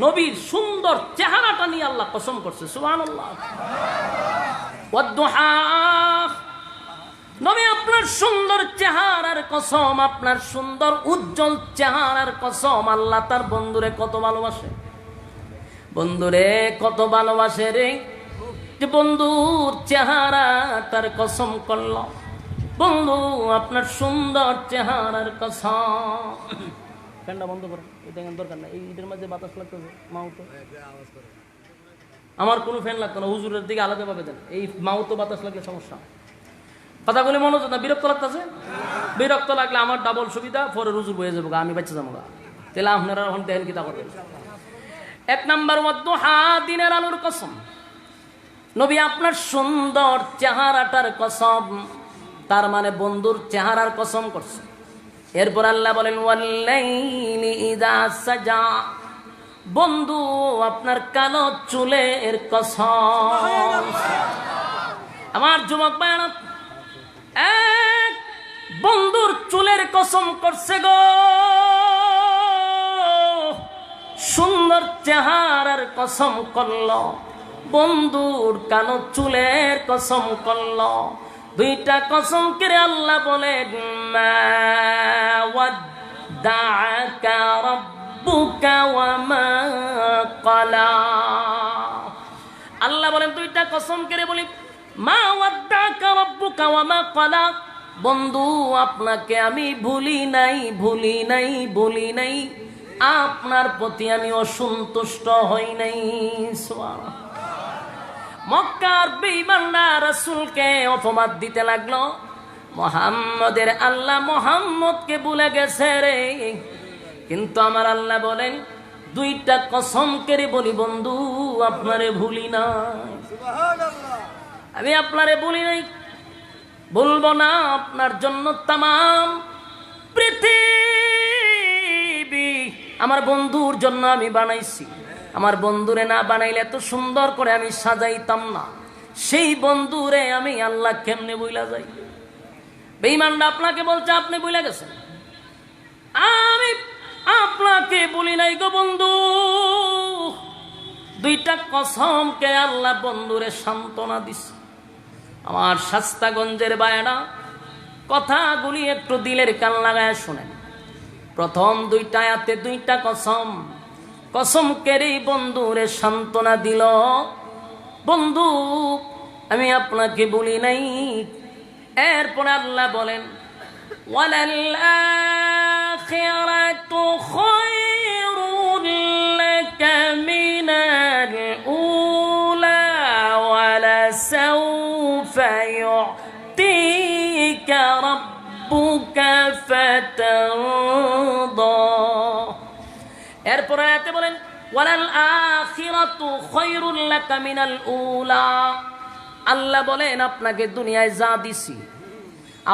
নবীর সুন্দর চেহারাটা নিয়ে আল্লাহ কসম করছে, সুবহানাল্লাহ। ওয়াদ-দুহা, নবী আপনার সুন্দর চেহারার কসম, আপনার সুন্দর উজ্জ্বল চেহারার কসম। আল্লাহ তার বন্ধুরে কত ভালোবাসে, বন্ধুরে কত ভালোবাসে রে, যে বন্ধুর চেহারাটার কসম করল। বন্ধু আপনার সুন্দর চেহারার কসম। ফ্যানটা বন্ধ করো, এটা দরকার নাই, এইটার মাঝে বাতাস লাগতেছে। মাউতো আমার কোনো ফ্যান লাগতো না, হুজুরের দিকে আলাদাভাবে দেন, এই মাউতো বাতাস লাগলে সমস্যা। কথাগুলি মনোযোগ না, বিরক্ত লাগতেছে? বিরক্ত লাগলে আমার ডাবল সুবিধা, পরে রুজুর বয়ে যাবো, আমি বাচ্চা যাবো, তাহলে আপনারা এখন দেখেন কি তা করবেন। এক নাম্বার ওয়াদ-দুহা, দিনের আলোর কসম। নবী আপনার সুন্দর চেহারাটার কসম, তার মানে বন্ধুর চেহারার কসম করছে। এরপর আল্লাহ বলেন ওয়াল-লাইলি ইযা সাজা, বন্ধু আপনার কালো চুলের কসম। আমার যুবক ভাইরা, এক বন্ধুর চুলের কসম করছে গো, সুন্দর চেহারার কসম করল, বন্ধুর কালো চুলের কসম করল। দুইটা কসম করে আল্লাহ বলেন মা ওয়াদ্দাআকা রাব্বুকা ওয়া মা ক্বালা। আল্লাহ বলেন দুইটা কসম করে বলি, মা ওয়াদ্দাআকা রাব্বুকা ওয়া মা ক্বালা, বন্ধু আপনাকে আমি ভুলি নাই, ভুলি নাই, ভুলি নাই, আপনার প্রতি আমি অসন্তুষ্ট হই নাই। সুবহানাল্লাহ। মক্কার বেঈমানরা রাসূলকে অপমান দিতে লাগলো, মুহাম্মদের আল্লাহ মুহাম্মদকে ভুলে গেছে রে। কিন্তু আমার আল্লাহ বলেন দুইটা কসম করে বলি, বন্ধু আপনারে ভুলি নাই, আমি আপনারে ভুলি নাই, বলবো না। আপনার জন্য তামাম পৃথিবী আমার বন্ধুর জন্য আমি বানাইছি। আমার বন্ধুরে না বানাইলে এত সুন্দর করে আমি সাজাইতাম না। সেই বন্ধুরে আমি আল্লাহ কেমনে বইলা যাই? বেঈমানরা আপনাকে বলছে আপনি বইলা গেছেন, আমি আপনাকে বলি নাই গো বন্ধু। দুইটা কসমকে আল্লাহ বন্ধুরে সান্ত্বনা দিছে। আমার শাস্তাগঞ্জের বায়না, কথাগুলি একটু দিলের কান লাগায় শোনেন। প্রথম দুইটা আয়াতে দুইটা কসম, কসম কেড়ে বন্ধুরে সান্ত্বনা দিল, বন্ধু আমি আপনাকে বলি নাই। এরপরে আল্লাহ বলেন ওয়ালাল আখিরাতু খায়রুন লাকা মিনাল উলা ওয়ালা সাওফা ইউতিকা রাব্বুকা ফাতারদা। এরপর আয়াতে বলেন ওয়ালাল আখিরাতু খায়রুন লাকা মিনাল উলা। আল্লাহ বলেন আপনাকে দুনিয়ায় যা দিছি,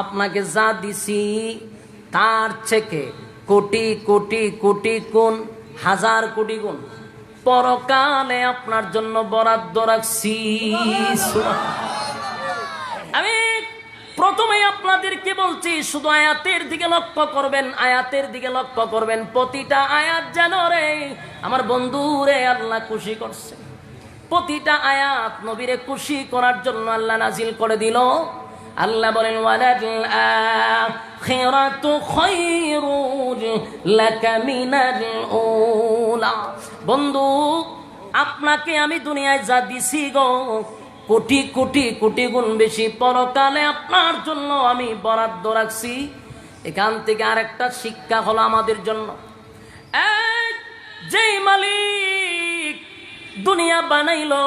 আপনাকে যা দিছি তার থেকে কোটি কোটি কোটি গুণ, হাজার কোটি গুণ পরকালে আপনার জন্য বরাদ্দ রাখছি। আমি প্রথমে আপনাদেরকে বলছি শুধু আয়াতের দিকে লক্ষ্য করবেন, আয়াতের দিকে লক্ষ্য করবেন। প্রতিটা আয়াত যেন রে আমার বন্ধুরে আল্লাহ খুশি করছে। প্রতিটা আয়াত নবীরে খুশি করার জন্য আল্লাহ নাজিল করে দিল। আল্লাহ বলেন ওয়ালাল আখিরাতু খায়রুন লাকা মিনাল উলা। বন্ধু আপনাকে আমি দুনিয়ায় যা দিছি গো, কোটি কোটি কোটি গুণ বেশি পরকালে আপনার জন্য আমি বরাদ্দ রাখছি। এখান থেকে আরেকটা শিক্ষা হলো আমাদের জন্য, যেই মালিক দুনিয়া বানাইলো,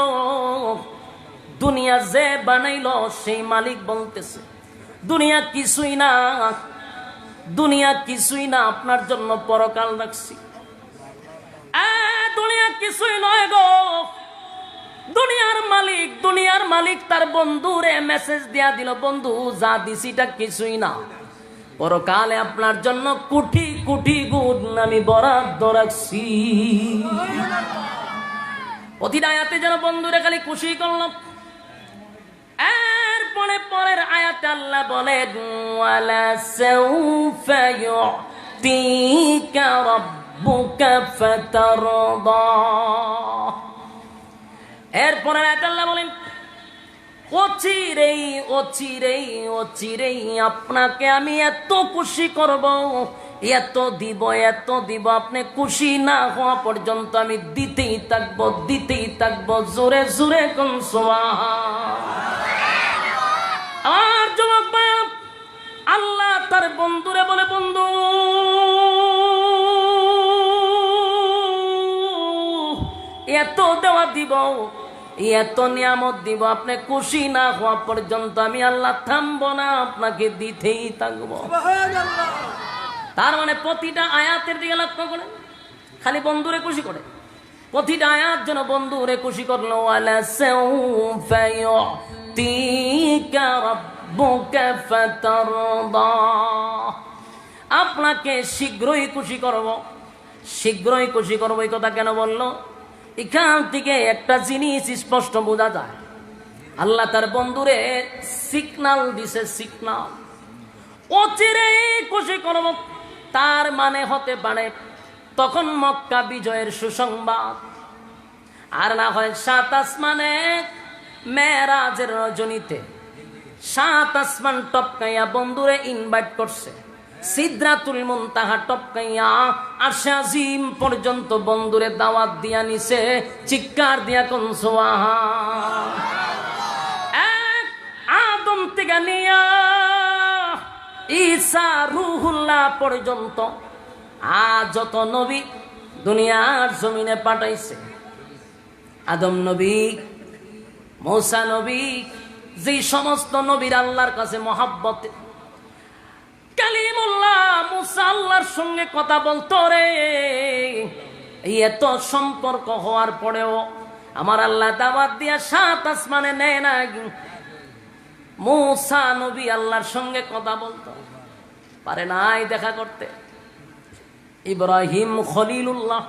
দুনিয়া যে বানাইলো সেই মালিক বলতেছে দুনিয়া কিছুই না, দুনিয়া কিছুই না, আপনার জন্য পরকাল রাখছি। দুনিয়া কিছুই নয় গো। দুনিয়ার মালিক, দুনিয়ার মালিক তার বন্ধুরে মেসেজ দিয়া দিল, বন্ধু যা দিছিটা কিছুই না, পরকালে আপনার জন্য কোটি কোটি গুণ আমি বরাদ্দ রাখছি। প্রতিটা আয়াতে যেন বন্ধুরে খালি খুশি করলাম। এরপরে পরের আয়াতে আল্লাহ বলেন ওয়ালা সাওফা ইউতিকা রাব্বুকা ফাতারদা। এরপরে আল্লাহ বলেন অচিরেই অচিরেই অচিরেই আপনাকে আমি এত খুশি করব, এত দিব আপনি খুশি না হওয়া পর্যন্ত আমি দিতেই থাকবো। জোরে জোরে কোন সুবহানাল্লাহ। আর যুবক ভাই, আল্লাহ তার বন্ধুরে বলে, বন্ধু এত দেওয়া দিব, এত নিয়ামত দিব, আপনি খুশি না হওয়া পর্যন্ত আমি আল্লাহ থামবো না, আপনাকে দিতেই থাকবো। তার মানে প্রতিটা আয়াতের দিকে লক্ষ্য করে খালি বন্ধুরে খুশি করে, প্রতিটা আয়াত যেন বন্ধুরে খুশি করলো। ওয়ালা সাউফা ইউতিকা রাব্বুকা ফাতারদা, আপনাকে শীঘ্রই খুশি করব, শীঘ্রই খুশি করবো। এই কথা কেন বললো? এখান থেকে একটা জিনিস স্পষ্ট বোঝা যায়, আল্লাহ তার বন্ধুরে সিগনাল দিছে, সিগনাল অচিরে খুশি করব। তার মানে হতে পারে তখন মক্কা বিজয়ের সুসংবাদ, আর না হয় 7 আসমানে মেরাজের রজনীতে 7 আসমান টপকাইয়া বন্ধুরে ইনভাইট করছে, সিদরাতুল মুনতাহা টপকাইয়া আরশে আজিম পর্যন্ত বন্ধুরে দাওয়াত দিয়া নিছে। চিৎকার দিয়া কোন সুবহান। এক আদম থেকে নিয়া ঈসা রূহুল্লাহ পর্যন্ত যত নবী দুনিয়ার জমিনে পাঠাইছে, আদম নবী, মূসা নবী, যে সমস্ত নবীর আল্লাহর কাছে মহাব্বত, কালিমুল্লাহ মূসা আল্লাহর সঙ্গে কথা বলতো রে, এত সম্পর্ক হওয়ার পরেও আমার আল্লাহ দাওয়াত দিয়া 7 আসমানে নেয় না। মূসা নবী আল্লাহর সঙ্গে কথা বলতো, পারে নাই দেখা করতে। ইব্রাহিম খলিলুল্লাহ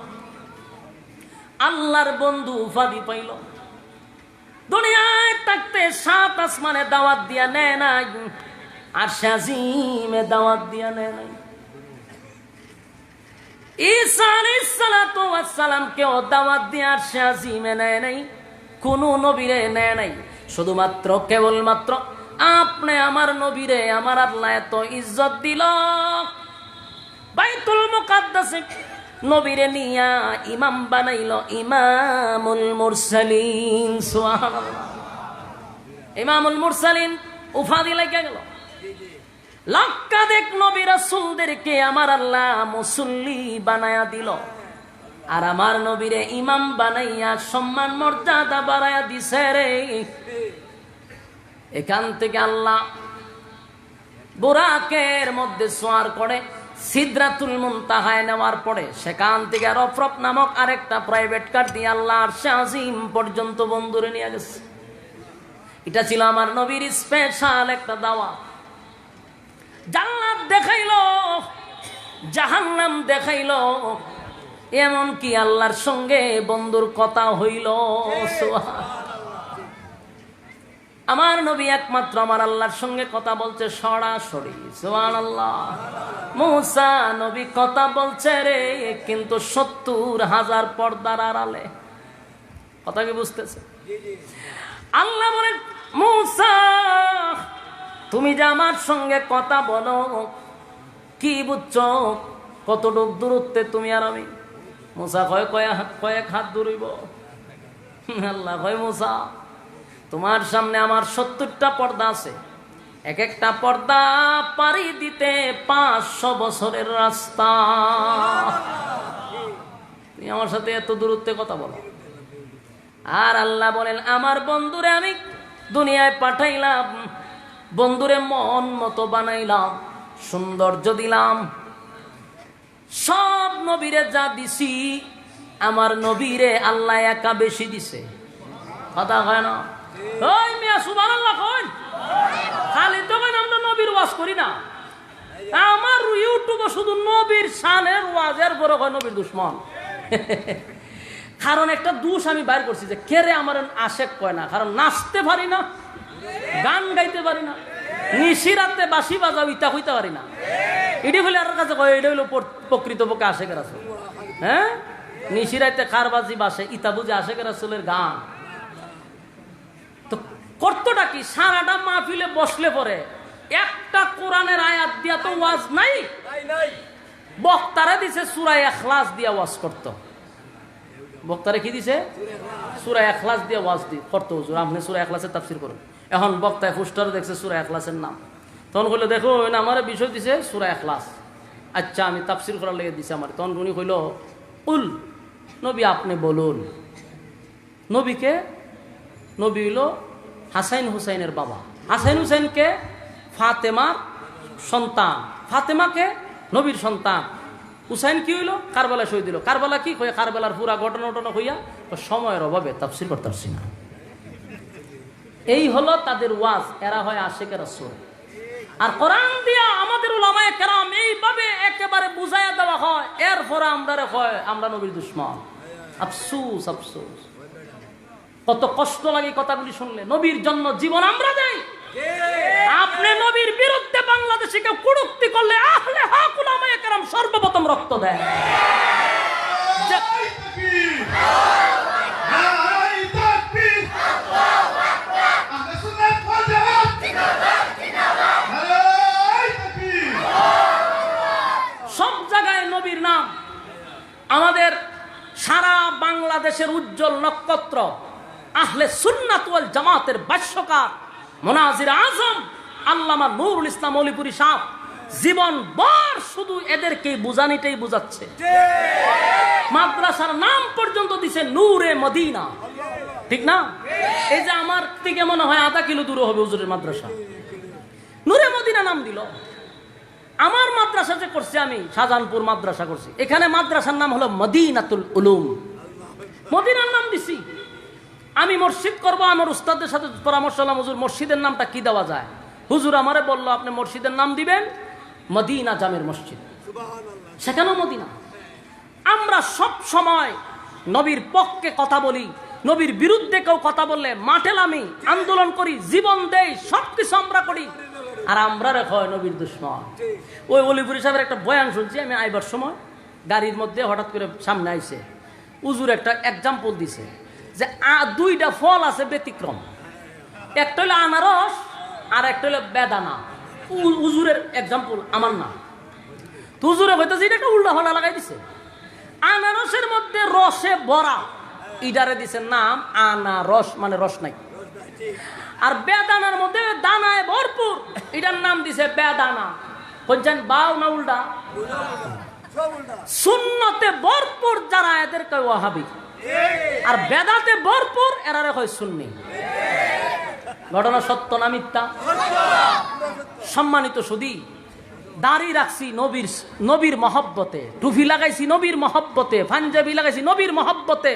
আল্লাহর বন্ধু উপাধি পাইল, দুনিয়ায় থাকতে 7 আসমানে দাওয়াত দিয়া নেয় না, আরশে আজিমে দাওয়াত দিয়া নেয় নাই। ঈসা আলাইহিস সালাতু ওয়াস সালাম কেও দাওয়াত দিয়া আরশে আজিমে নেয় নাই, কোন নবীরে নেয় নাই। শুধুমাত্র কেবলমাত্র আপনি আমার নবীরে আমার আল্লাহ এত ইজ্জত দিল, বাইতুল মুকাদ্দাসে নবীরে নিয়া ইমাম বানাইল, ইমামুল মুরসালিন। সুবহানাল্লাহ, ইমামুল মুরসালিন উপাধি লেগে গেল। লক্ষাধিক নবী রাসূলদেরকে আমার আল্লাহ মুসল্লি বানায়া দিল, আর আমার নবীরে ইমাম বানাইয়া সম্মান মর্যাদা বাড়ায়া দিছে রে। এখান থেকে আল্লাহ বুরাকের মধ্যে সোয়ার করে সিদরাতুল মুনতাহায় নেওয়ার পরে সেখান থেকে রফরফ নামক আরেকটা প্রাইভেট কার দিয়ে আল্লাহ আরশে আজিম পর্যন্ত বন্ধুরে নিয়ে গেছে। এটা ছিল আমার নবীর স্পেশাল একটা দাওয়া। জান্নাত দেখাইলো, জাহান্নাম দেখাইলো, এমন কি আল্লাহর সঙ্গে বন্ধুর কথা হইল। আমার নবী একমাত্র আমার আল্লাহর সঙ্গে কথা বলছে সরাসরি। সুবহানাল্লাহ। মূসা নবী কথা বলছে রে, কিন্তু 70,000 পর্দার আড়ালে। কথা কি বুঝতেছে? আল্লাহ বলেন, মূসা তুমি যে আমার সঙ্গে কথা বলো, কি বুঝছো? কতটুক দূরত্বে তুমি আর আমি? মূসা কয় কয়েক হাত দূরইব। আল্লাহ কয়, মূসা তোমার সামনে আমার 70টা পর্দা আছে, এক একটা পর্দা পাড়ি দিতে 500 বছরের রাস্তা। তুমি আমার সাথে এত দূরত্বে কথা বলো। আর আল্লাহ বলেন, আমার বন্ধুরে আমি দুনিয়ায় পাঠাইলাম, বন্ধুরে মন মতো বানাইলাম, সৌন্দর্য দিলাম। সব নবীরে যা দিছি, আমার নবীরে আল্লাহ একা বেশি দিছে। কথা হয় না? ওই মিয়া সুবহানাল্লাহ কইন, খালি তো কইন আমরা নবীর ওয়াজ করি না। আমার ইউটিউবে শুধু নবীর শানের ওয়াজের বড় হয় নবীর দুশমন। কারণ একটা দোষ আমি বাইর করছি যে কেরে আমার আশেক কয় না, কারণ নাচতে পারি না, গান গাইতে পারি না, নিশিরাতে বাঁশি বাজাও ইতা হইতে পারি না। এটি হলে আর কাছে কয়, এটা হইলো প্রকৃতপক্ষে আশেকের রাসূল। হ্যাঁ, নিশিরাতে কার বাজি বাসে ইতা বুঝে আশেকের রাসূলের গান। করতোটা কি, সারাটা মাহফিলে বসলে পরে একটা কোরআনের আয়াত দিয়া তো ওয়াজ নাই, বক্তারা দিছে সূরা ইখলাস দিয়া ওয়াজ করত। বক্তারা কি দিছে? সূরা ইখলাস দিয়া ওয়াজ করত। হুজুর আপনি সূরা ইখলাসের তাফসীর করুন। এখন বক্তায় পোস্টার দেখছে সূরা ইখলাসের নাম, তখন কইলো দেখো আমার বিষয় দিছে সূরা ইখলাস। আচ্ছা আমি তাফসীর করার লেগে দিছে আমার। তখন উনি কইল উল, নবী আপনি বলুন। নবীকে, নবী হইল হাসাইন হুসাইনের বাবা। হাসাইন হুসাইনকে ফাতেমার সন্তান, ফাতেমাকে নবীর সন্তান। হুসাইন কি হইল? কারবালা শহীদ দিল। কারবালা কি কই? কারবালার পুরা ঘটনা ঘটনা হইয়া সময়ের অভাবে তাফসীর করতে পারছি না। এই হলো তাদের ওয়াজ। এরা হয় আশিকে রাসূল। আর কোরআন দিয়া আমাদের উলামায়ে কেরাম এইভাবে একেবারে বুঝাইয়া দেওয়া হয়, এরপরে আমরা হয় আমরা নবীর দুশমন। আফসোস আফসোস, কত কষ্ট লাগে কথাগুলি শুনলে। নবীর জন্য জীবন আমরা দেই। আপনি নবীর বিরুদ্ধে বাংলাদেশে কেউ কুড়ুক্তি করলে আহলে হক উলামায়ে কেরাম সর্বপ্রথম রক্ত দেয়। সব জায়গায় নবীর নাম। আমাদের সারা বাংলাদেশের উজ্জ্বল নক্ষত্র আহলে সুন্নাত ওয়াল জামাতের ভাষ্যকার মুনাজির আজম আল্লামা নুরুল ইসলাম অলিপুরি সাহেব জীবন ভর শুধু এদেরকে বুঝানিটাই বুঝাচ্ছে। মাদ্রাসার নাম পর্যন্ত দিছে নূরে মদিনা, ঠিক না? এই যে আমার থেকে মনে হয় আধা কিলো দূরে হবে হুজুরের মাদ্রাসা, নূরে মদিনা নাম দিল। আমার মাদ্রাসা যে করছি আমি শাহজাহানপুর মাদ্রাসা করছি, এখানে মাদ্রাসার নাম হলো মদিনাতুল উলুম, মদিনার নাম দিছি। আমি মসজিদ করব, আমার উস্তাদের সাথে পরামর্শ হলাম হুজুর মসজিদের নামটা কি দেওয়া যায়। হুজুর আমারে বললো আপনি মসজিদের নাম দিবেন মদিনা জামের মসজিদ, সেখানেও মদিনা। আমরা সব সময় নবীর পক্ষে কথা বলি, নবীর বিরুদ্ধে কেউ কথা বললে মাঠে নামি আন্দোলন করি, জীবন দেই, সবকিছু আমরা করি। আর আমরা রেখে নবীর দুশমন। ওই অলিপুরি সাহেবের একটা বয়ান শুনছি আমি আইবার সময়, গাড়ির মধ্যে হঠাৎ করে সামনে আইছে হুজুর একটা এক্সাম্পল দিছে যে দুইটা ফল আছে ব্যতিক্রম, একটা হলো আনারস আর একটা হলো বেদানা। হুজুরের এক্সাম্পল, আমার না। তো হুজুরে হয়তো এটা একটা উল্টা হলা লাগাই দিছে। আনারসের মধ্যে রসে ভরা, ইডারে দিছে নাম আনারস, মানে রস নাই। আর বেদানার মধ্যে দানায় ভরপুর, এটার নাম দিছে বেদানা। বলছেন বাও না উল্টা? সুন্নতে ভরপুর যারা এদের কয় ওয়াহাবি, আর বেদাতে ভরপুর এরা কয় সুন্নি। ঘটনা সত্য না মিথ্যা? সম্মানিত সুধী, দাড়ি রাখছি নবীর মহব্বতে, টুপি লাগাইছি নবীর মহব্বতে, পাঞ্জাবি লাগাইছি নবীর মহব্বতে,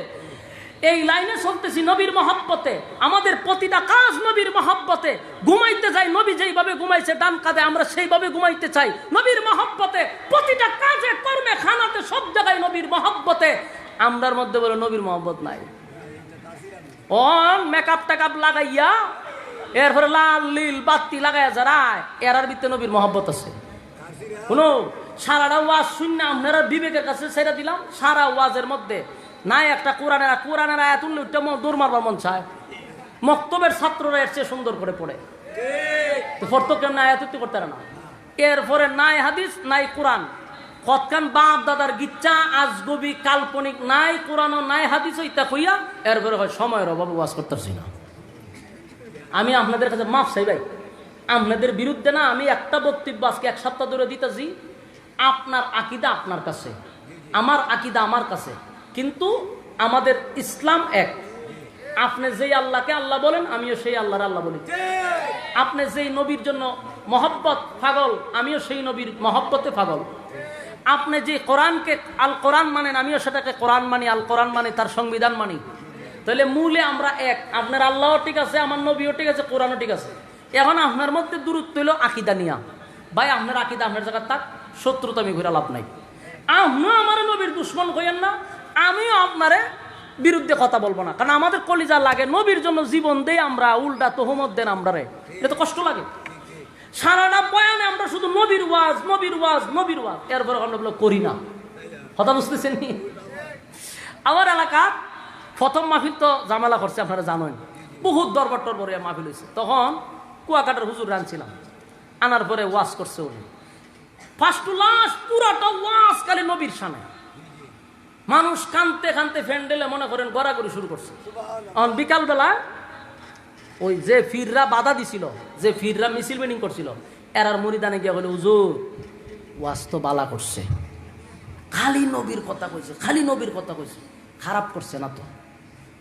এই লাইনে চলতেছি নবীর মহব্বতে। আমাদের প্রতিটা কাজ নবীর মহব্বতে। ঘুমাইতে যাই নবী যেইভাবে ঘুমাইছে ডান কাঁধে, আমরা সেইভাবে ঘুমাইতে চাই নবীর মহব্বতে। প্রতিটা কাজে কর্মে খানাতে সব জায়গায় নবীর মহব্বতে। আমরার মধ্যে বলে নবীর মহব্বত নাই। মেকআপ টেকআপ লাগাইয়া এরপরে লাল নীল বাতি লাগাইয়া যারা এরার ভিতরে নবীর মহব্বত আছে। শুনো, সারাটা ওয়াজ শূন্য আপনারা বিবেকের কাছে ছেড়ে দিলাম। সারা ওয়াজের মধ্যে নাই একটা কোরআনের আয়াত উল্লে উঠতে দৌড় মারবার মন চায়। মক্তবের ছাত্ররা এর চেয়ে সুন্দর করে পড়ে, তো পড়তো কেমন আয়াত করতে না। এরপরে নাই হাদিস নাই কোরআন, কতখান বাপ দাদার গিচ্ছা আজগবি কাল্পনিক, নাই কোরআনও নাই হাদিস, ইত্যা কইয়া এরপরে হয় সময়ের অভাবে ওয়াজ করতেছি না। আমি আপনাদের কাছে মাফ চাই ভাই, আপনাদের বিরুদ্ধে না। আমি একটা বক্তব্য আজকে এক সপ্তাহ ধরে দিতেছি। আপনার আকিদা আপনার কাছে, আমার আকিদা আমার কাছে, কিন্তু আমাদের ইসলাম এক। আপনি যেই আল্লাহকে আল্লাহ বলেন, আমিও সেই আল্লাহর আল্লাহ বলি। আপনি যেই নবীর জন্য মহব্বত পাগল, আমিও সেই নবীর মহব্বতে পাগল। আপনি যে কোরআনকে আল কোরআন মানেন, আমিও সেটাকে কোরআন মানি, আল কোরআন মানি, তার সংবিধান মানি। তাহলে মূলে আমরা এক। আপনার আল্লাহও ঠিক আছে, আমার নবীও ঠিক আছে, কোরআনও ঠিক আছে। এখন আপনার মধ্যে দূরত্ব হইল আকিদা নিয়া। ভাই আপনার আকিদা আপনার জায়গায় থাক, শত্রুতা আমি ঘুরে লাভ নাই। আপনিও আমার নবীর দুশ্মন কইেন না, আমিও আপনারে বিরুদ্ধে কথা বলবো না। কারণ আমাদের কলিজা লাগে, নবীর জন্য জীবন দেই আমরা, উল্টা তোহমত দেন আমরা রে, এটা তো কষ্ট লাগে। সারাটা বয়ানে আমরা শুধু নবীর ওয়াজ নবীর ওয়াজ নবীর ওয়াজ, এরপরে আমরা করি না। কথা বুঝতেছেন? আমার এলাকা প্রথম মাহফিল তো জামেলা করছে, আপনারা জানেন। বহুত দরবার টরবর মাহফিল হয়েছে। তখন কুয়াকাটার হুজুর রানছিলাম, আনার পরে ওয়াজ করছে উনি, ফার্স্ট টু লাস্ট পুরাটা ওয়াজ খালি নবীর সামনে। মানুষ কানতে কানতে ফ্যান্ডেলে মনে করেন গড়াগড়ি শুরু করছে। বিকালবেলা ওই যে ফিররা বাধা দিছিল, যে ফিররা মিছিল মিটিং করছিল, এরার মুরিদানে গিয়ে বলে হুজুর ওয়াজ তো বালা করছে, খালি নবীর কথা কইছে, খালি নবীর কথা কইছে, খারাপ করছে না তো।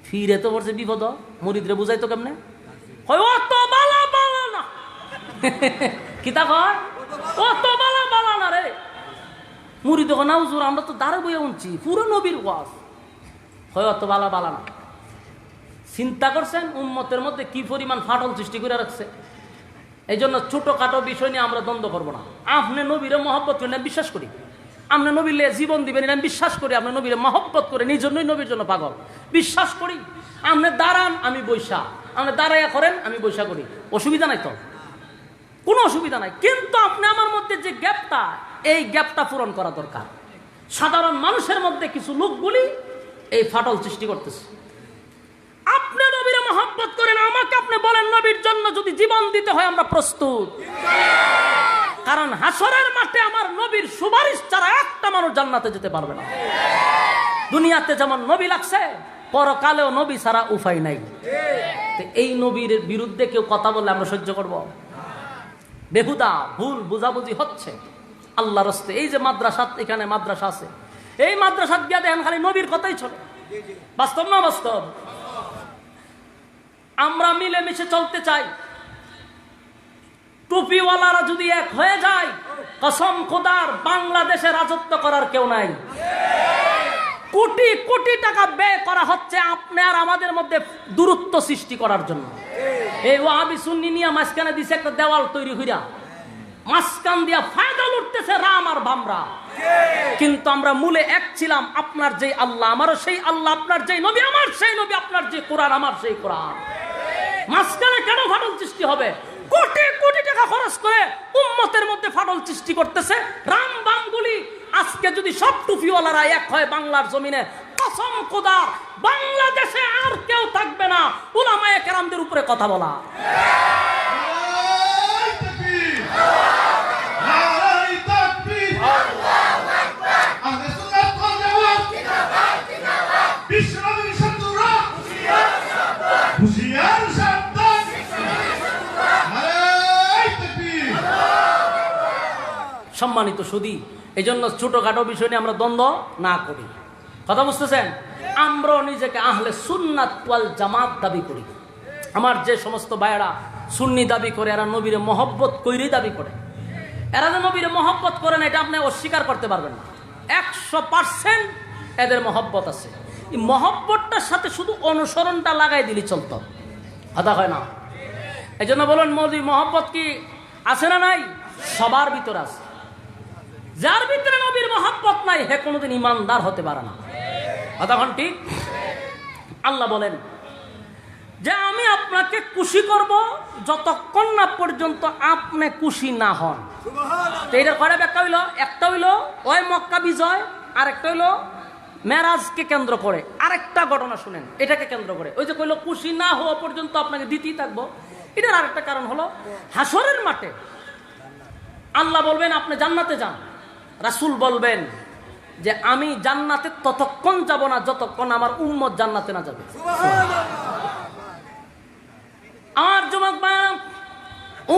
ফিরে তো পড়ছে বিপদ, মুরিদরে বুঝাইতো কেমনে? অত বালা বালা না কিতা কয়, অত বালা বালা না রে। মুরিদ না হুজুর আমরা তো দাঁড়ে বইয়া উনছি পুরো নবীর ওয়াজ, হয় অত বালা বালা না। চিন্তা করছেন উম্মতের মধ্যে কি পরিমাণ ফাটল সৃষ্টি করে রাখছে। এই জন্য ছোটখাটো বিষয় নিয়ে আমরা দ্বন্দ্ব করবো না। আপনি নবীরে মহব্বত করেন, আমি বিশ্বাস করি। আপনি নবীরে জীবন দিবেন, আমি বিশ্বাস করি। আপনি নবীরে মহব্বত করে এই জন্যই নবীর জন্য পাগল, বিশ্বাস করি। আপনি দাঁড়ান, আমি বৈশা, আপনি দাঁড়াইয়া করেন, আমি বৈশা করি, অসুবিধা নাই তো, কোনো অসুবিধা নাই। কিন্তু আপনি আমার মধ্যে যে গ্যাপটা, এই গ্যাপটা পূরণ করা দরকার। সাধারণ মানুষের মধ্যে কিছু লোকগুলি এই ফাটল সৃষ্টি করতেছে। আপনি নবীরে মহব্বত করেন, আমাকে আপনি বলেন নবীর জন্য যদি জীবন দিতে হয় আমরা প্রস্তুত। কারণ হাসরের মাঠে আমার নবীর সুপারিশ ছাড়া একটা মানুষ জান্নাতে যেতে পারবে না। দুনিয়াতে যেমন নবী লাগছে, পরকালেও নবী ছাড়া উপায় নাই। এই নবীর বিরুদ্ধে কেউ কথা বললে আমরা সহ্য করব? বেহুদা ভুল বুঝাবুঝি হচ্ছে আল্লাহর রাস্তে। এই যে মাদ্রাসা, এখানে মাদ্রাসা আছে, এই মাদ্রাসা গিয়া দেখেন খালি নবীর কথাই চলে। বাস্তব না বাস্তব? আমরা মিলেমিশে চলতে চাই। টুপিওয়ালারা যদি এক হয়ে যায়, কসম খোদার বাংলাদেশে রাজত্ব করার কেউ নাই। কোটি কোটি টাকা ব্যয় করা হচ্ছে আপনার আমাদের মধ্যে দূরত্ব সৃষ্টি করার জন্য। এই ওয়াহাবি সুন্নি নিয়ে মাঝখানে দিছে একটা দেওয়াল তৈরি হইয়া, মাঝখান দিয়া ফায়দা লুটতেছে রাম আর বামরা। কিন্তু আমরা মূলে এক ছিলাম। আপনার যে আল্লাহ আমারও সেই আল্লাহ, আপনার যে নবী আমার সেই নবী, আপনার যে কোরআন আমার সেই কোরআন। মাঝখানে কেন ফাটল সৃষ্টি হবে? কোটি কোটি টাকা খরচ করে উম্মতের মধ্যে ফাটল সৃষ্টি করতেছে রাম বামগুলি। আজকে যদি সব টুপিওয়ালারা এক হয় বাংলার জমিনে, কসম খোদার বাংলাদেশে আর কেউ থাকবে না উলামায়ে কেরামদের উপরে কথা বলা। সম্মানিত সুধী, এই জন্য ছোটখাটো বিষয় নিয়ে আমরা দ্বন্দ্ব না করি। কথা বুঝতেছেন? আমরা নিজেকে আহলে সুন্নাত ওয়াল জামাত দাবি করি। আমার যে সমস্ত ভাইয়েরা সুন্নি দাবি করে, এরা নবীরে মহব্বত কইরেই দাবি করে। এরা যে নবীরে মহব্বত করে না, এটা আপনি অস্বীকার করতে পারবেন না। 100% এদের মহব্বত আছে। এই মহব্বতটার সাথে শুধু অনুসরণটা লাগাই দিলি চলতো, কথা হয় না। এই জন্য বলুন, নবীর মহব্বত কি আছে না নাই? সবার ভিতরে আছে। যার ভিতরে নবীর মহব্বত নাই, হে কোনোদিন ইমানদার হতে পারে না। তখন ঠিক আল্লাহ বলেন যে আমি আপনাকে খুশি করব যতক্ষণ না পর্যন্ত আপনি খুশি না হন। তো এটা করে ব্যাখ্যা হইল, একটা হইল ওই মক্কা বিজয়, আর একটা হইল মেরাজকে কেন্দ্র করে আরেকটা ঘটনা শুনেন, এটাকে কেন্দ্র করে। ওই যে কইল খুশি না হওয়া পর্যন্ত আপনাকে দিতেই থাকবো, এটার আরেকটা কারণ হলো হাসরের মাঠে আল্লাহ বলবেন আপনি জান্নাতে যান, রাসূল বলবেন যে আমি জান্নাতে ততক্ষণ যাব না যতক্ষণ আমার উম্মত জান্নাতে না যাবে। আমার যুবক ভাইরা,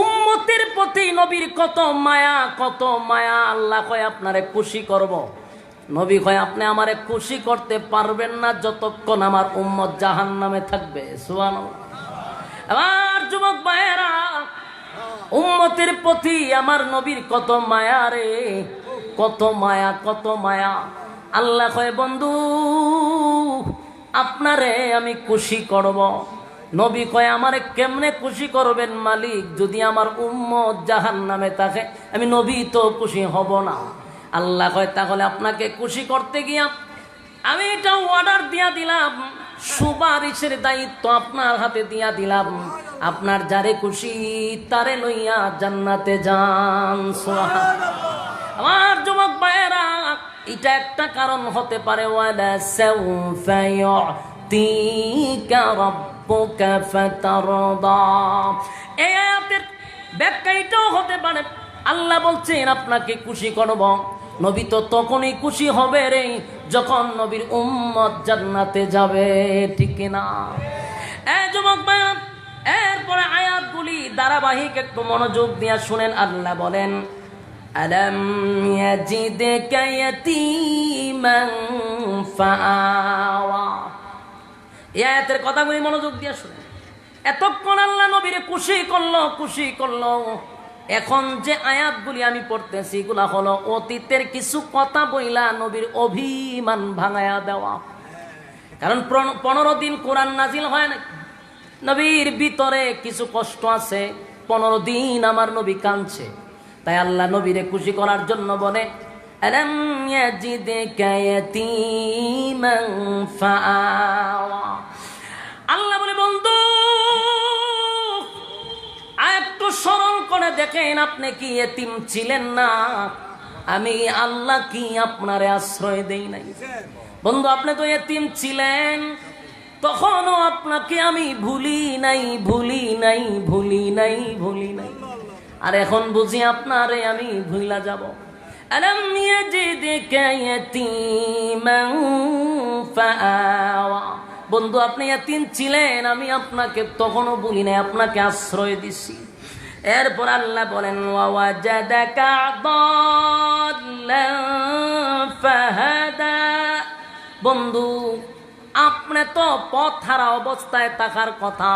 উম্মতের প্রতি নবীর কত মায়া, কত মায়া। আল্লাহ কয় আপনারে খুশি করব, নবী কয় আপনি আমারে খুশি করতে পারবেন না যতক্ষণ আমার উম্মত জাহান্নামে থাকবে। সুবহানাল্লাহ। আমার যুবক ভাইরা, উম্মতের প্রতি আমার নবীর কত মায়া রে, কত মায়া, কত মায়া। আল্লাহ কয় বন্ধু আপনারে আমি খুশি করব। নবী কয় আমারে কেমনে খুশি করবেন মালিক, যদি আমার উম্মত জাহান্নামে থাকে আমি নবী তো খুশি হব না। আল্লাহ কয় তাহলে আপনাকে খুশি করতে গিয়া আমি এটা অর্ডার দিয়া দিলাম, সুপারিশের দায়িত্ব আপনার হাতে দিয়া দিলাম। আপনার যারে খুশি তারে লইয়া জান্নাতে যান। আমার যুবক ভাইয়েরা, এটা একটা কারণ হতে পারে। ওয়ালা সাউফা يأتيك ربك فترضى এই আয়াতের ব্যাখ্যা এটাও হতে পারে আল্লাহ বলছেন আপনাকে খুশি করব নবী তো তখনই খুশি হবে রে যখন নবীর উম্মত জান্নাতে যাবে ঠিক কিনা যুবক ভাইরা এরপরে আয়াতগুলি ধারাবাহিক একটু মনোযোগ দিয়ে শুনেন আল্লাহ বলেন আলাম ইয়াজিদকা ইয়াতীমান ফাআওয়া এই আয়াতের কথাগুলি মনোযোগ দিয়ে শুনেন এতক্ষণ আল্লাহ নবীরে খুশি করলো এখন যে আয়াতগুলি আমি পড়তেছি এগুলা হলো অতীতের কিছু কথা বইলা নবীর অভিমান ভাঙায়া দেওয়া কারণ 15 দিন কোরআন নাজিল হয় না নবীর ভিতরে কিছু কষ্ট আছে 15 দিন আমার নবী কাঁদছে তাই আল্লাহ নবীরে খুশি করার জন্য বলে আলাম ইয়াজিদকা ইয়াতীমান ফাআওয়া আল্লাহ বলে বন্ধু একটু স্মরণ করে দেখেন আপনি কি এতিম ছিলেন না আমি আল্লাহ কি আপনারে আশ্রয় দেই নাই বন্ধু আপনি তো এতিম ছিলেন তখনও আপনাকে আমি ভুলি নাই আর এখন বুঝি আপনারে আমি ভুলা যাব আলাম ইয়াজিদকা ইয়াতীমান ফাআওয়া বন্ধু আপনি এতিম ছিলেন আমি আপনাকে তখনও ভুলি নাই আপনাকে আশ্রয় দিছি এরপর আল্লাহ বলেন ওয়াজাদাকা দাল্লান ফাহাদা বন্ধু আপনি তো পথ হারা অবস্থায় থাকার কথা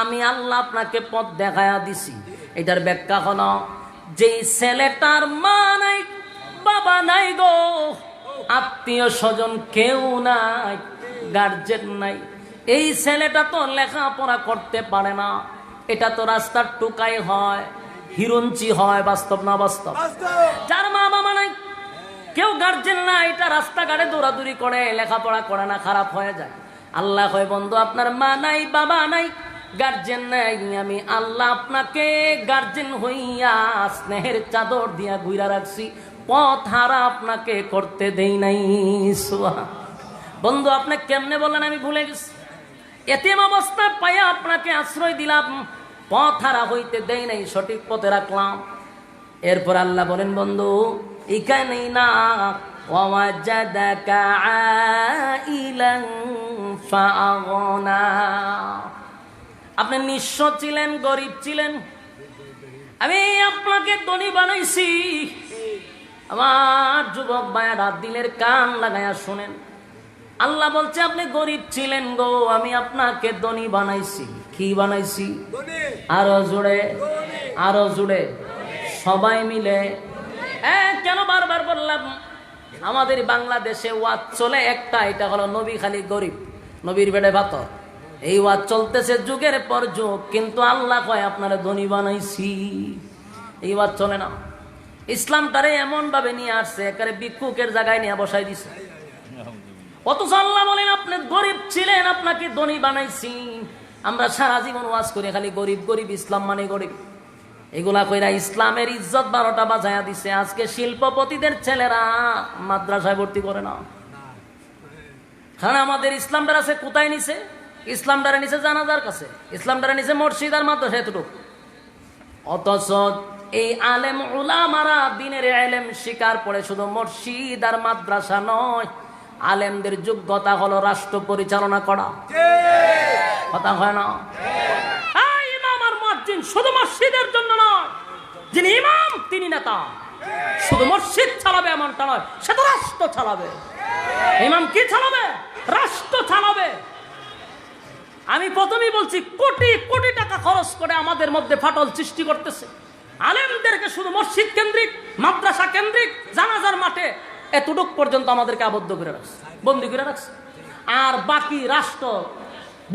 আমি আল্লাহ আপনাকে পথ দেখায়া দিছি এটার ব্যাখ্যা হলো যে ছেলেটার মা নাই বাবা নাই গো আত্মীয় স্বজন কেউ নাই গার্জেন নাই এই ছেলেটা তো লেখাপড়া করতে পারে না এটা তো রাস্তার টুকাই হয় হিরুঞ্চি হয় বাস্তব না বাস্তব যার মা বাবা নাই কেউ গার্জেন না এটা রাস্তাঘাটে দৌড়াদৌড়ি করে লেখাপড়া করে না খারাপ হয়ে যায় আল্লাহ কয় বন্ধু আপনার মা নাই বাবা নাই গার্জেন নাই আমি আল্লাহ আপনাকে গার্জেন হইয়া স্নেহের চাদর দিয়া ঘুরা রাখছি পথ হারা আপনাকে করতে দেই নাই বন্ধু আপনি কেমনে বললেন আমি ভুলে গেছি এতিম অবস্থায় পাইয়া আপনাকে আশ্রয় দিলাম পথ হারা হইতে দেই নাই সঠিক পথে রাখলাম এরপর আল্লাহ বলেন বন্ধু এখানেই না ওয়াজাদাকা আইলান ফাআগনা আপনি নিঃস্ব ছিলেন গরিব ছিলেন আমি আপনাকে ধনী বানাইছি আমার যুবক ভাইয়ারা দিলের কান লাগায়া শুনেন আল্লাহ বলছে আপনি গরিব ছিলেন গো আমি আপনাকে ধনী বানাইছি কি বানাইছি আরো জুড়ে সবাই মিলে কেন বারবার বললাম আমাদের বাংলাদেশে ওয়াজ চলে একটা এটা হলো নবী খালি গরিব নবীর বেড়ে ভাতর এই ওয়াজ চলতেছে যুগের পর যুগ কিন্তু আল্লাহ কয় আপনারা ধনী বানাইছি এই ওয়াজ চলে না ইসলামটারে এমন ভাবে নিয়ে আসছে একেবারে ভিক্ষুকের জায়গায় নিয়ে বসাই দিছে অথচ আল্লাহ বলেন আপনি গরিব ছিলেন আপনাকে ধনী বানাইছি আমরা সারা জীবন ওয়াজ করি খালি গরিব গরিব ইসলাম মানে গরিব এগুলা কইরা ইসলামের ইজ্জত 12টা বাজায়া দিছে আজকে শিল্পপতিদের ছেলেরা মাদ্রাসায় ভর্তি করে না কারণ আমাদের ইসলামটার আছে কোথায় নিছে ইসলামটারে নিছে জানাজার কাছে ইসলামটারে নিছে মসজিদ আর মাদ্রাসা এতটুকু অথচ এই আলেম উলামারা দিনের ইলম শিকার পড়ে শুধু মসজিদ আর মাদ্রাসা নয় আলেমদের যোগ্যতা হলো রাষ্ট্র পরিচালনা করা কথা হয় না ইমাম আর মুয়াজ্জিন শুধু মসজিদের জন্য নয় যিনি ইমাম তিনি নেতা শুধু মসজিদ চালাবে এমনটা নয় সে তো রাষ্ট্র চালাবে ইমাম কি চালাবে রাষ্ট্র চালাবে আমি প্রথমেই বলছি কোটি কোটি টাকা খরচ করে আমাদের মধ্যে ফাটল সৃষ্টি করতেছে আলেমদেরকে শুধু মসজিদ কেন্দ্রিক মাদ্রাসা কেন্দ্রিক জানাজার মাঠে এতটুক পর্যন্ত আমাদেরকে আবদ্ধ করে রাখছে বন্দী করে রাখছে আর বাকি রাষ্ট্র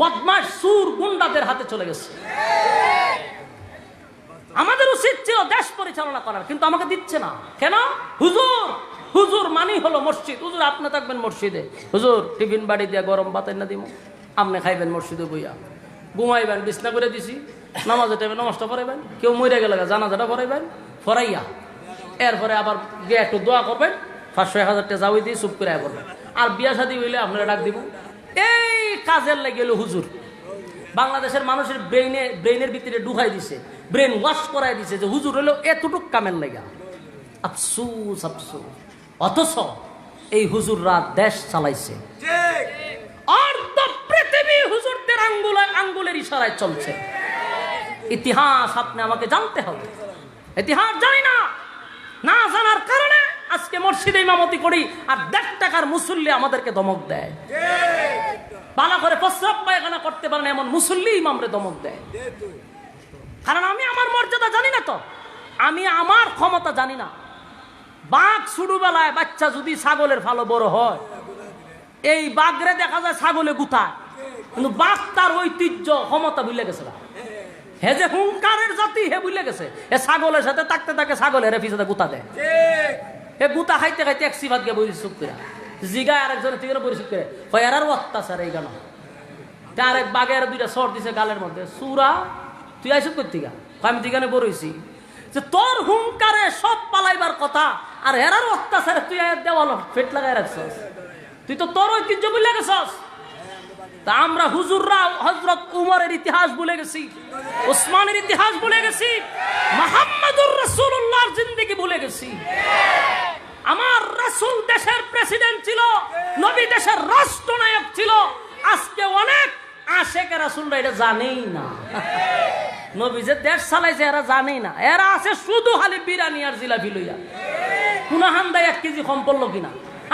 বদমাশ সুর গুন্ডাদের হাতে চলে গেছে আমাদের উচিত ছিল দেশ পরিচালনা করার কিন্তু আমাকে দিচ্ছে না কেন হুজুর মানি হলো মসজিদ হুজুর আপনি থাকবেন মসজিদে হুজুর টিফিন বাড়ি দিয়ে গরম ভাত না দিব আপনি খাইবেন মসজিদে বইয়া ঘুমাইবেন বিছনা করে দিছি নামাজে টাইমে নামাজটা পড়াইবেন কেউ মরে গেলে জানাজাটা পড়াইবেন পড়াইয়া এরপরে আবার গিয়ে একটু দোয়া করবেন 500-1000 টাকা যাওয়াই দিয়ে চুপ করে করবেন আর বিয়া শাদী হইলে আপনারা ডাক দিব এই কাজের লেগে গেল হুজুর। বাংলাদেশের মানুষের ব্রেইনের ভিতরে ঢুকাই দিছে, ব্রেন ওয়াশ করাই দিছে যে হুজুর হলো এতটুক কামের লেগা। আফসোস আফসোস, অথচ এই হুজুররা দেশ চালাইছে। অর্ধ পৃথিবী হুজুরদের আঙ্গুলের ইশারায় চলছে। ইতিহাস আপনি আমাকে জানতে হবে। ইতিহাস জানি না, না জানার কারণে আজকে মসজিদে ইমামতি করি আর 1.5 টাকার মুসল্লি আমাদেরকে ধমক দেয়। ভালো করে প্রস্রাব পায়খানা করতে পারেন এমন মুসল্লি ইমামরে ধমক দেয়। কারণ আমি আমার মর্যাদা জানি না, তো আমি আমার ক্ষমতা জানি না। বাঘ ছোটবেলায় বাচ্চা যদি ছাগলের ভালো বড় হয়, এই বাঘরে দেখা যায় ছাগলে গুতায়, কিন্তু বাঘ তার ঐতিহ্য ক্ষমতা ভুলে গেছে না। হে যে হুঙ্কারের জাতি, হে ভুলে গেছে। এ ছাগলের সাথে থাকতে থাকে ছাগলের পিছনে গুতা দেয়। এ গুতা খাইতে খাইতে এক সিফাত গিয়ে বই চুপ করে জিগায় আরেকজনের থেকে পরিচুপ করে হয় আর অত্যাচার এই গান। আরেক বাঘের 2টা সর দিছে গালের মধ্যে। সুরা তুই আইসব করতে গা, আমি দিগানে বড়ইছি যে তোর হুঙ্কারে সব পালাইবার কথা, আর এরার অত্যাচারে তুই দেওয়াল ফেট লাগাই রাখছস। তুই তো তোর ঐতিহ্য ভুলে গেছস। তা আমরা হুজুররা হযরত উমরের ইতিহাস ভুলে গেছি, ওসমানের ইতিহাস ভুলে গেছি, মুহাম্মদুর রাসূলুল্লাহর জিন্দেগি ভুলে গেছি। আমার রাসূল দেশের প্রেসিডেন্ট ছিল, নবী দেশের রাষ্ট্রনায়ক ছিল। আজকে অনেক আশেকে রাসূলরা এটা জানেই না। নবী যে দেশ চালাইছে এরা জানেই না। এরা আছে শুধু খালি বিরিয়ানি আর জিলাপি লইয়া। কোন হান্দায় 1 কেজি কম পড়লো কিনা।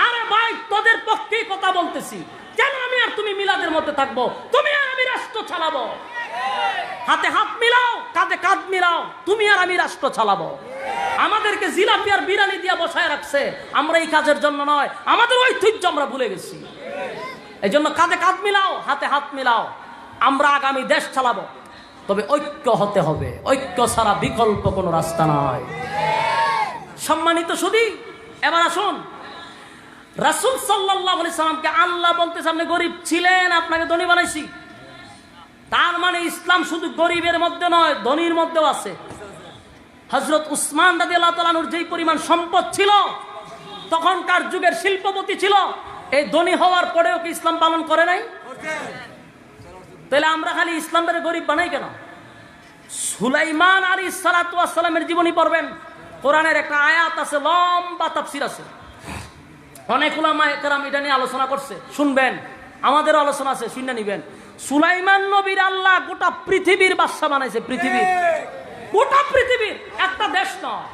আরে ভাই, তোদের পক্ষেই কথা বলতেছি। কেন আমি আর তুমি মিলাদের মধ্যে থাকবো? তুমি আর আমি রাষ্ট্র চালাবো। হাতে হাত মিলাও, কাঁধে কাঁধ মিলাও, তুমি আর আমি রাষ্ট্র চালাবো। আমাদেরকে জিলাপি আর বিরিয়ানি দিয়া বসায় রাখছে, আমরা এই কাজের জন্য নয়, আমাদের ঐতিহ্য আমরা ভুলে গেছি। এই জন্য কাঁধে কাঁধ মিলাও, হাতে হাত মিলাও, আমরা আগামী দেশ চালাবো। তবে ঐক্য হতে হবে, ঐক্য ছাড়া বিকল্প কোনো রাস্তা নয়। সম্মানিত শুধু এবার আসুন, রাসূল সাল্লাল্লাহু আলাইহি সাল্লামকে আল্লাহ বলতেছে আপনি গরিব ছিলেন, আপনাকে ধনী বানাইছি। তার মানে ইসলাম শুধু গরিবের মধ্যে নয়, ধনীর মধ্যেও আছে। হযরত উসমান রাদিয়াল্লাহু তাআলা আনহুর যেই পরিমাণ সম্পদ ছিল, তখনকার যুগের শিল্পপতি ছিল, এই ধনী হওয়ার পরেও কি ইসলাম পালন করে নাই? তাহলে আমরা খালি ইসলামটাকে গরিব বানাই কেন? সুলাইমান আলাইহিস সালাতু ওয়াস সালামের জীবনী পড়বেন, কোরআনের একটা আয়াত আছে, লম্বা তাফসীর আছে, অনেক উলামায়ে কেরাম এটা নিয়ে আলোচনা করছে। শুনবেন, আমাদের আলোচনা আছে, শুনে নিবেন। সুলাইমান নবীর আল্লাহ গোটা পৃথিবীর বাদশা বানাইছে, পৃথিবীর গোটা পৃথিবীর, একটা দেশ নয়।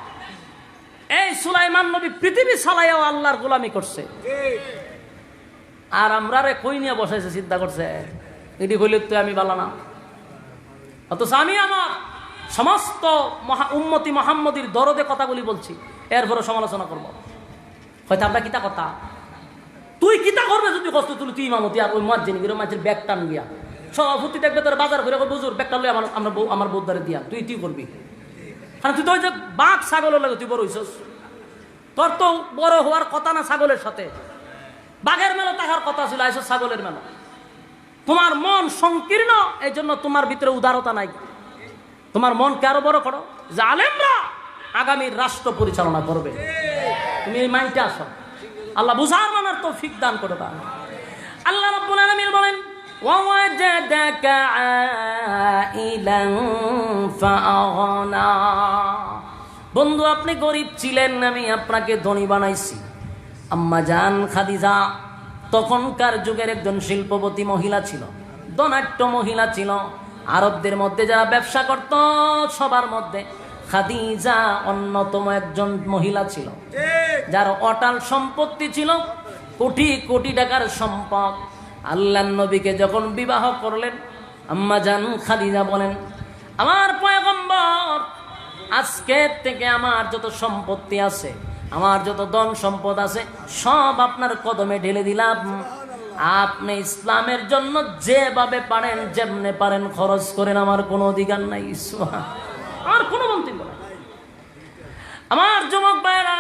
এই সুলাইমান নবী পৃথিবী চালাইয়াও আল্লাহর গোলামি করছে। আর আমরা রে কই নিয়ে বসাইছে চিন্তা করছে, এটি হইলে তো আমি বালা না। অথচ আমি আমার সমস্ত উম্মতি মুহাম্মদীর দরদে কথাগুলি বলছি, এরপরে সমালোচনা করবো। হয়তো আমরা কিতা কথা, তুই কিতা করবে যদি কষ্ট তুলি, তুই ইমামতি আর ওই মুয়াজ্জিন গিয়ে মাঝের ব্যাগ টান গিয়া সভাপতি দেখবে তোর বাজার ঘুরে বুঝুর ব্যাগটা লই আমার বউদ্দারে দিয়া তুই তুই করবি। কারণ তুই তো ওই যে বাঘ ছাগলের লাগে তুই বড় হইছস, তোর তো বড় হওয়ার কথা না ছাগলের সাথে। বাঘের মেলা থাকার কথা ছিল, আইসো ছাগলের মেলা। তোমার মন সংকীর্ণ, এই জন্য তোমার ভিতরে উদারতা নাই। তোমার মনকে আরো বড় করো, যে আলেমরা আগামী রাষ্ট্র পরিচালনা করবে। তুমি এই মাইন্ডে আসো, আল্লাহ বুঝার মানার তৌফিক দান করে দাও। আল্লাহ রাব্বুল আলামিন বলেন, ওয়াজাদাকা আইলান ফাআগনা। বন্ধু, আপনি গরিব ছিলেন, আমি আপনাকে ধনী বানাইছি। আম্মা জান খাদিজা তখনকার যুগের একজন শিল্পপতি মহিলা ছিল, ধনাঢ্য মহিলা ছিল। আরবদের মধ্যে যারা ব্যবসা করত সবার মধ্যে খাদিজা অন্যতম একজন মহিলা ছিল, যার অটাল সম্পত্তি ছিল, কোটি কোটি টাকার সম্পদ। আল্লাহর নবীকে যখন বিবাহ করলেন, আম্মা জান খাদিজা বলেন, আমার পয়গম্বর, আজকে থেকে আমার যত সম্পত্তি আছে, আমার যত ধন সম্পদ আছে, সব আপনার কদমে ঢেলে দিলাম। আপনি ইসলামের জন্য যেভাবে পারেন, যেমনে পারেন খরচ করেন, আমার কোনো অধিকার নাই, আমার কোনো মন্তব্য নাই। আমার যুবক ভাইরা,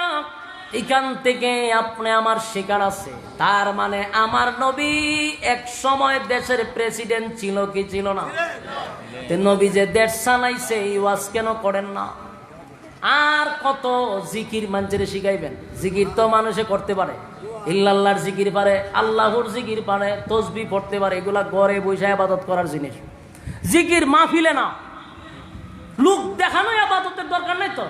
এখান থেকে আপনি আমার শিকার আছে। তার মানে আমার নবী এক সময় দেশের প্রেসিডেন্ট ছিল কি ছিল না? নবী যে দেশ চালাইছে, এই ওয়াজ কেন করেন না? আর কত জিকির মানুষের শিখাইবেন? জিকির তো মানুষে করতে পারে, ইল্লাল্লাহর জিকির পারে, আল্লাহর জিকির পারে, তসবিহ পড়তে পারে, এগুলা ঘরে বসে ইবাদত করার জিনিস। জিকির মাহফিলে না, লোক দেখানো ইবাদতের দরকার নেই তো।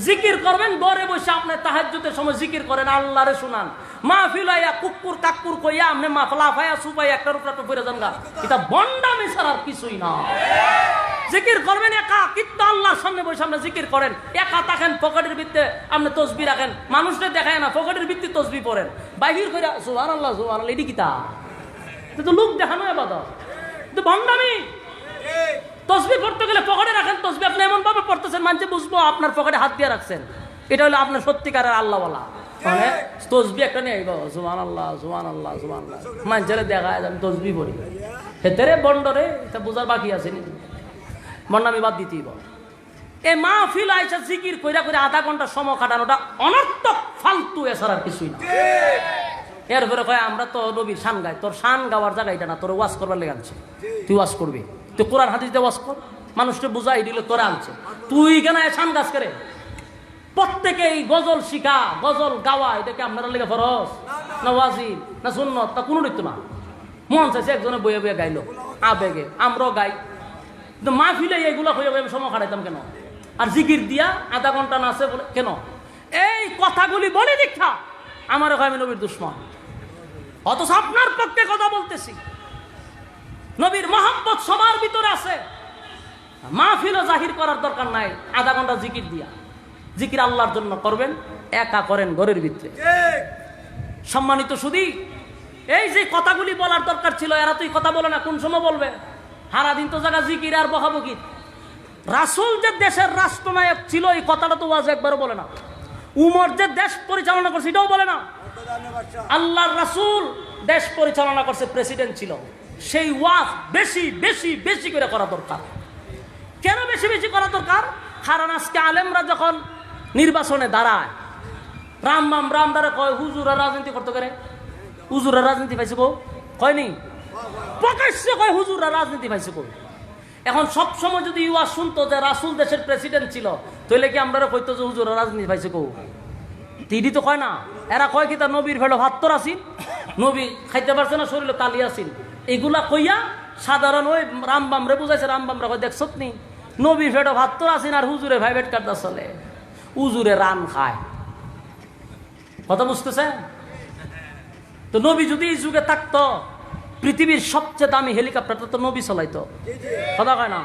জিকির করবেন ঘরে বসে, আপনি তাহাজ্জুদের সময় জিকির করেন, আল্লাহরে শুনান। মাহফিল আইয়া কুকুর কাকুর কইয়া আপনি লাফায়া সুপাই একটার উপর একটা পড়ে যান গা, এটা বন্ডামি ছাড়া আর কিছুই না। জিকির করবেন একা, কিন্তু আল্লাহর সামনে বসে আপনি জিকির করেন, একা থাকেন, পকেটের ভিতরে আপনি তসবিহ রাখেন, মানুষকে দেখায় না, পকেটের ভিত্তি তসবিহ পড়েন, বাহির করে সুবহানাল্লাহ সুবহানাল্লাহ, এটি কিতা? এটা তো লোক দেখানো ইবাদত, এটা বন্ডামি। তসবিহ পড়তে গেলে পকেটে রাখেন তসবিহ, আপনি এমন ভাবে পড়তেছেন মানুষে বুঝবো আপনার পকেটে হাত দিয়ে রাখছেন, এটা হলো আপনার সত্যিকারের আল্লাহ বলা। মানে তসবিহ একটা নিয়ে আইব, সুবহানাল্লাহ সুবহানাল্লাহ সুবহানাল্লাহ, মানুষের দেখায় আমি তসবিহ পড়ি, হেতেরে বন্ডরে, এটা বোঝার বাকি আছে নি, বন্ডামি বাদ দিতেই বল। এই মাহফিল আইসা জিকির কইরা করে আধা ঘন্টা সময় কাটানোটা অনর্থক, ফালতু, এছাড়া কিছুই না। এরপরে কয় আমরা তো নবীর শান গাই, তোর শান গাওয়ার জায়গা এটা না, তোর ওয়াজ করবার লেগে আনছে, তুই ওয়াজ করবি, তুই কোরআন হাদিস দিয়ে ওয়াজ কর, মানুষকে বুঝাই দিলে তোরা আনছে, তুই কেন শান গাছ করে? প্রত্যেকে এই গজল শিখা, গজল গাওয়া, এটাকে আপনারা লেগে ফরজ না ওয়াজিব না সুন্নত, তা কোনো নিত্য না। মন চাইছে একজনে বইয়ে বইয়ে গাইলো আবেগে, আমরাও গাই, কিন্তু মাহফিলে এইগুলো হয়ে সময় কাটাইতাম কেন? আর জিকির দিয়া আধা ঘন্টা নাচে বলে কেন? এই কথাগুলি বলে দীক্ষা আমার আমি নবীর দুশ্মন, অথচ আপনার পক্ষে কথা বলতেছি। নবীর মহব্বত সবার ভিতরে আছে, মাহফিলও জাহির করার দরকার নাই, আধা ঘন্টা জিকির দিয়া, জিকির আল্লাহর জন্য করবেন, একা করেন ঘরের ভিতরে। সম্মানিত সুধী, এই যে কথাগুলি বলার দরকার ছিল, এরা তো এই কথা বলে না, কোন সময় বলবে? সারাদিন তো জায়গা জিকির আর বকাবকি। রাসূল যে দেশের রাষ্ট্রনায়ক ছিল, এই কথাটা তো ওয়াজ একবারও বলে না। উমর যে দেশ পরিচালনা করছে, এটাও বলে না। আল্লাহর রাসূল দেশ পরিচালনা করছে, প্রেসিডেন্ট ছিল, সেই ওয়াজ বেশি বেশি বেশি করে করা দরকার। কেন বেশি বেশি করা দরকার? কারণ আজকে আলেমরা যখন নির্বাচনে দাঁড়ায়, রাম দ্বারা কয় হুজুরা রাজনীতি করতে পারে, হুজুরা রাজনীতি পাইছে কো? কয়নি? প্রকাশ্যে কয় হুজুরা রাজনীতি পাইছে কো? এখন সব সময় যদি ওয়াজ শুনতো যে রাসূল দেশের প্রেসিডেন্ট ছিল, তাহলে কি আমরা কইতো যে হুজুরা রাজনীতি পাইছে কো? তিডি তো কয় না, এরা কয় কি তার নবীর ফেলো ভাত্তর আসিন, নবী খাইতে পারছে না, শরীরে কালি আসিন, এগুলা কইয়া সাধারণ ওই রামবাম রে বুঝাইছে। রামবামরা কয় দেখছত নি, নবীর ফেটো ভাত্তর আসিন আর হুজুরে ভাইবেট কাটটা চলে, হুজুরে রান খায়। কথা বুঝতেছে? তো নবী যদি এই যুগে থাকতো, পৃথিবীর সবচেয়ে দামি হেলিকপ্টারটা তো নবী চালাইতো, কথা কয় না?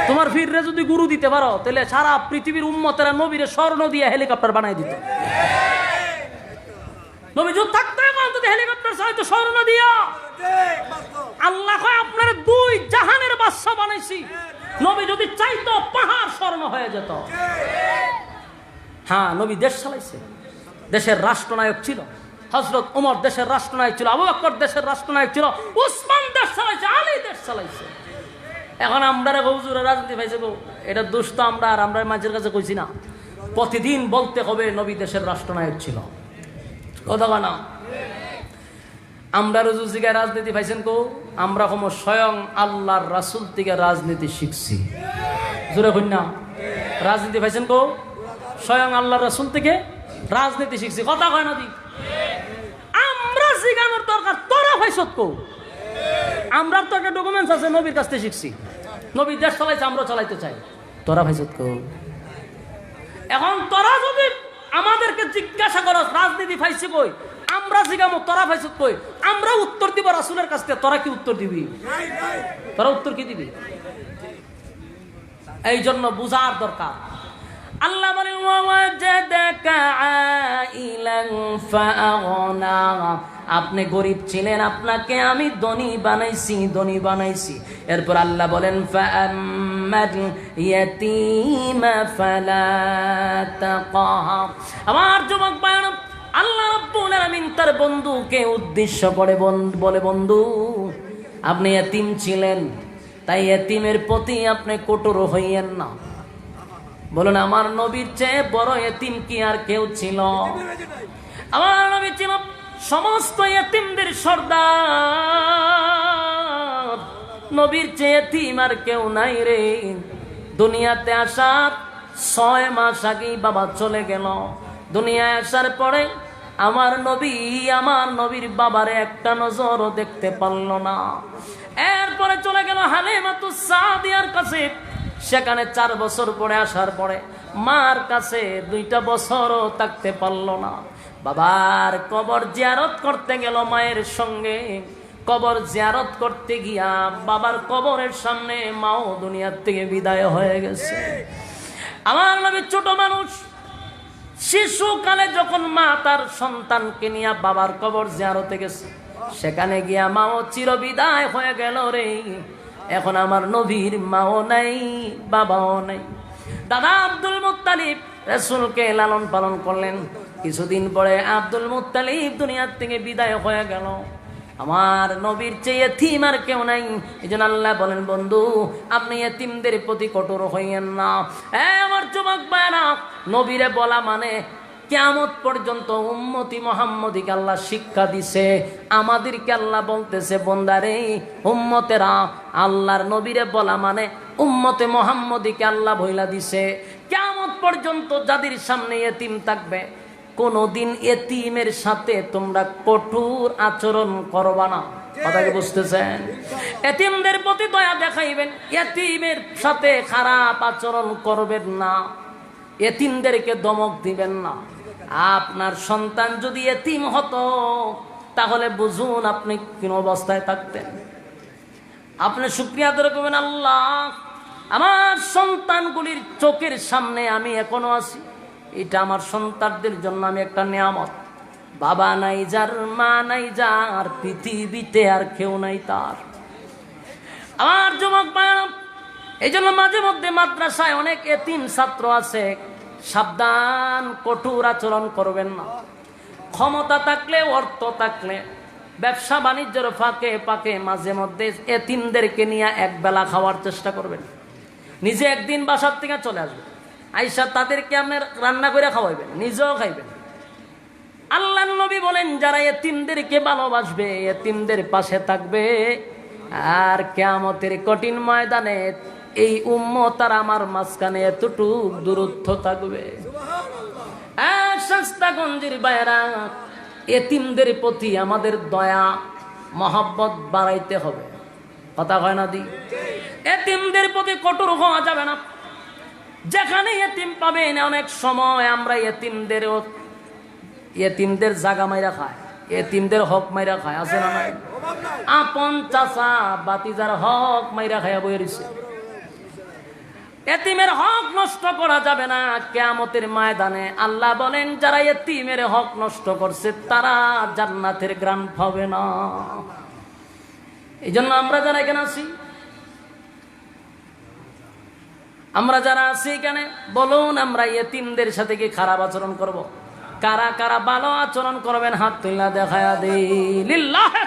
তোমার ফিররে যদি গুরু দিতে পারো, তাহলে সারা পৃথিবীর উম্মতেরা নবীরে স্বর্ণ দিয়ে হেলিকপ্টার বানাই দিত। নবী যদি থাকতো অন্তত হেলিকপ্টার চালাইতো স্বর্ণ দিয়া। আল্লাহ কয় আপনার দুই জাহানের বাদশা বানাইছি, নবী যদি চাইতো পাহাড় স্বর্ণ হয়ে যেত। হ্যাঁ, নবী দেশ চালাইছে, দেশের রাষ্ট্রনায়ক ছিল। হযরত ওমর দেশের রাষ্ট্রনায়ক ছিল, আবু বকর দেশের রাষ্ট্রনায়ক ছিল, উসমান দেশ চালাইছে, আলী দেশ চালাইছে। এখন আমরা হুজুরের রাজনীতি পাইছে গো, এটা দোষ তো আমরা মাঝের কাছে কইছি না। প্রতিদিন বলতে হবে নবী দেশের রাষ্ট্রনায়ক ছিল, কথা না? আমরা রুজুজিকে রাজনীতি পাইছেন কো? আমরা কোনো স্বয়ং আল্লাহর রাসূল থেকে রাজনীতি শিখছি। জোরে কই না? রাজনীতি পাইছেন কো? স্বয়ং আল্লাহর রাসূল থেকে রাজনীতি শিখছি, কথা কয় না দি? আমরা শিখানোর দরকার, তোরা পাইছত কো? আমরা তো একটা ডকুমেন্টস আছে, নবীর কাছ থেকে শিখছি, নবী দেশ চালাইছে, আমরা চালাইতে চাই, তোরা পাইছত কো? এখন তোরা যদি আমাদেরকে জিজ্ঞাসা করস রাজনীতি পাইছি কই, আমরা জিজ্ঞামো তোরা পাইছত কই, আমরা উত্তর দিব রাসূলের কাছ থেকে, তোরা কি উত্তর দিবি? তোরা উত্তর কি দিবি? এই জন্য বুঝার দরকার। আল্লাহ বলেন ওয়াজাদাকা আইলান ফাআগনা, আপনি গরীব ছিলেন, আপনাকে আমি ধনী বানাইছি। এরপর আল্লাহ বলেন ফাআম্মাল ইয়াতীমা ফালা তাকহার। আমার যুবক ভাইরা, আল্লাহ রাব্বুল আলামিন তার বন্ধুকে উদ্দেশ্য করে বলে, বন্ধু আপনি এতিম ছিলেন, তাই এতিমের প্রতি আপনি কঠোর হইয়েন না। বলুন, আমার নবীর চেয়ে বড় এতিম কি আর কেউ ছিল? আমার নবী ছিল সমস্ত এতিমদের সর্দার। নবীর চেয়ে এতিম আর কেউ নাই রে। দুনিয়াতে আসার 6 মাস আগেই বাবা চলে গেল। দুনিয়ায় আসার পরে আমার নবী আমার নবীর বাবারে একটা নজরও দেখতে পারল না। এরপরে চলে গেল হালিমাতুস সাদিয়ার কাছে। সেখানে 4 বছর পরে আসার পরে মার কাছে 2টা বছরও থাকতে পারল না। বাবার কবর জিয়ারত করতে গেল মায়ের সঙ্গে। কবর জিয়ারত করতে গিয়া বাবার কবরের সামনে মাও দুনিয়ার থেকে বিদায় হয়ে গেছে। আমার নবী ছোট মানুষ, শিশুকালে যখন মা তার সন্তানকে নিয়ে বাবার কবর জিয়ারতে গেছে, সেখানে গিয়া মাও চিরবিদায় হয়ে গেল রে। এখন আমার নবীর মাও নাই, বাবাও নাই। দাদা আব্দুল মুত্তালিব রাসূলকে লালন পালন করলেন। কিছুদিন পরে আব্দুল মুত্তালিব দুনিয়ার থেকে বিদায় হয়ে গেল। আমার নবীর চেয়ে এতিম আর কেউ নাই। এজন্য আল্লাহ বলেন, বন্ধু আপনি এতিমদের প্রতি কঠোর হইয়েন না। আমার যুবক ভাইরা, নবীরে বলা মানে কিয়ামত পর্যন্ত উম্মতি মুহাম্মদীকে আল্লাহ শিক্ষা দিছে। আমাদেরকে আল্লাহ বলতেছে, বন্দারে উম্মতেরা, আল্লাহর নবীরে বলা মানে উম্মতে মুহাম্মদীকে আল্লাহ বইলা দিছে। কিয়ামত পর্যন্ত যাদের সামনে এতিম থাকবে, কোনদিন এতিমের সাথে তোমরা কঠোর আচরণ করবা না। কথা কি বুঝতেছেন? এতিমদের প্রতি দয়া দেখাইবেন, এতিমের সাথে খারাপ আচরণ করবেন না, এতিমদেরকে ধমক দিবেন না। আপনার সন্তান যদি এতিম হতো, তাহলে বুঝুন আপনি কোন অবস্থায় থাকতেন। আপনি শুকরিয়া আদায় করবেন, আল্লাহ আমার সন্তানগুলির চোখের সামনে আমি এখনো আছি, এটা আমার সন্তানদের জন্য আমি একটা নিয়ামত। বাবা নাই যার, মা নাই যার, পৃথিবীতে আর কেউ নাই তার। আমার যুবক ভাইরা, এই জন্য মাঝে মধ্যে মাদ্রাসায় অনেক এতিম ছাত্র আছে, সাবধান, কঠোর আচরণ করবেন না। ক্ষমতা থাকলে, অর্থ থাকলে, ব্যবসা বাণিজ্যের ফাঁকে ফাঁকে মাঝে মধ্যে এতিমদেরকে নিয়ে একবেলা খাওয়ার চেষ্টা করবেন। নিজে একদিন বাসার থেকে চলে আসবেন, আইসা তাদেরকে আপনার রান্না করে খাওয়াইবেন, নিজেও খাইবেন। আল্লাহর নবী বলেন, যারা এতিমদেরকে ভালোবাসবে, এতিমদের পাশে থাকবে, আর কিয়ামতের কঠিন ময়দানে এই উম্মত আর আমার মাঝখানে এতটুক দূরত্ব থাকবে। শাস্তাগঞ্জের বাইরা, এতিমদের প্রতি আমাদের দয়া মহব্বত বাড়াইতে হবে। কথা হয় না দি? এতিমদের প্রতি কঠোর হওয়া যাবে না। যেখানে এতিম পাবেন, অনেক সময় আমরা এতিমদের জাগা মাইরা খায়, এতিমদের হক মাইরা খায়, আছে না নাই? আপন চাচা বাতিজার হক মাইরা খায়া বই রইছে। এতিমের হক নষ্ট করা যাবে না। কিয়ামতের ময়দানে আল্লাহ বলেন, যারা এতিমের হক নষ্ট করছে তারা জান্নাতের গ্রাম পাবে না। এই জন্য আমরা যারা এখানে আছি, আমরা যারা আছি এখানে, বলুন আমরা এতিমদের সাথে কি খারাপ আচরণ করব? কারা কারা ভালো আচরণ করবেন হাত তুইলা দেখায়া দেই। লিল্লাহে